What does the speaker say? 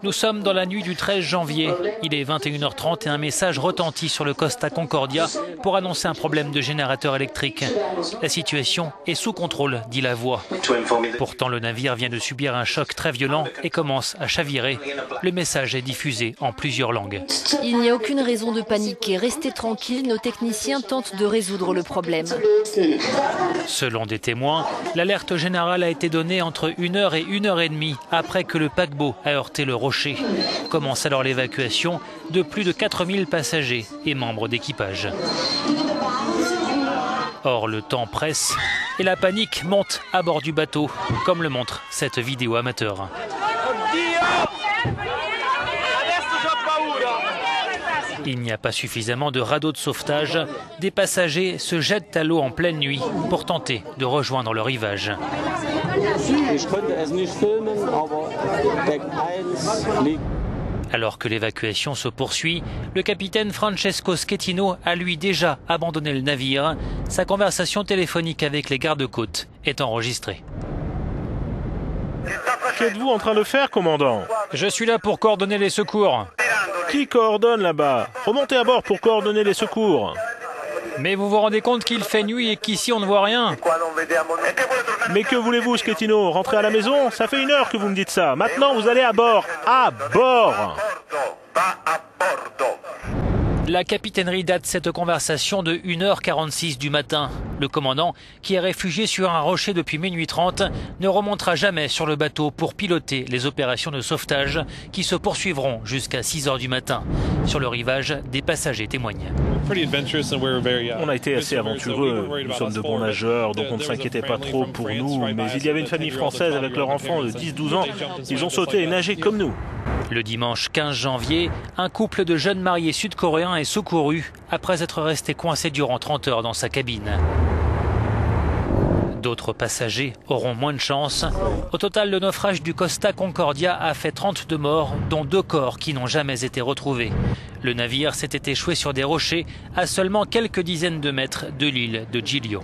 Nous sommes dans la nuit du 13 janvier. Il est 21h30 et un message retentit sur le Costa Concordia pour annoncer un problème de générateur électrique. La situation est sous contrôle, dit la voix. Pourtant, le navire vient de subir un choc très violent et commence à chavirer. Le message est diffusé en plusieurs langues. Il n'y a aucune raison de paniquer. Restez tranquilles, nos techniciens tentent de résoudre le problème. Selon des témoins, l'alerte générale a été donnée entre 1h et 1h30 après que le paquebot a heurté le rocher. Commence alors l'évacuation de plus de 4000 passagers et membres d'équipage. Or, le temps presse et la panique monte à bord du bateau, comme le montre cette vidéo amateur. Il n'y a pas suffisamment de radeaux de sauvetage. Des passagers se jettent à l'eau en pleine nuit pour tenter de rejoindre le rivage. Alors que l'évacuation se poursuit, le capitaine Francesco Schettino a lui déjà abandonné le navire. Sa conversation téléphonique avec les gardes-côtes est enregistrée. Qu'êtes-vous en train de faire, commandant? Je suis là pour coordonner les secours. Qui coordonne là-bas? Remontez à bord pour coordonner les secours. Mais vous vous rendez compte qu'il fait nuit et qu'ici on ne voit rien? Mais que voulez-vous, Schettino? Rentrez à la maison? Ça fait 1 heure que vous me dites ça. Maintenant, vous allez à bord. À bord! La capitainerie date cette conversation de 1h46 du matin. Le commandant, qui est réfugié sur un rocher depuis minuit 30, ne remontera jamais sur le bateau pour piloter les opérations de sauvetage qui se poursuivront jusqu'à 6h du matin. Sur le rivage, des passagers témoignent. On a été assez aventureux. Nous sommes de bons nageurs, donc on ne s'inquiétait pas trop pour nous. Mais il y avait une famille française avec leur enfant de 10-12 ans. Ils ont sauté et nagé comme nous. Le dimanche 15 janvier, un couple de jeunes mariés sud-coréens est secouru après être resté coincé durant 30 heures dans sa cabine. D'autres passagers auront moins de chance. Au total, le naufrage du Costa Concordia a fait 32 morts, dont 2 corps qui n'ont jamais été retrouvés. Le navire s'était échoué sur des rochers à seulement quelques dizaines de mètres de l'île de Giglio.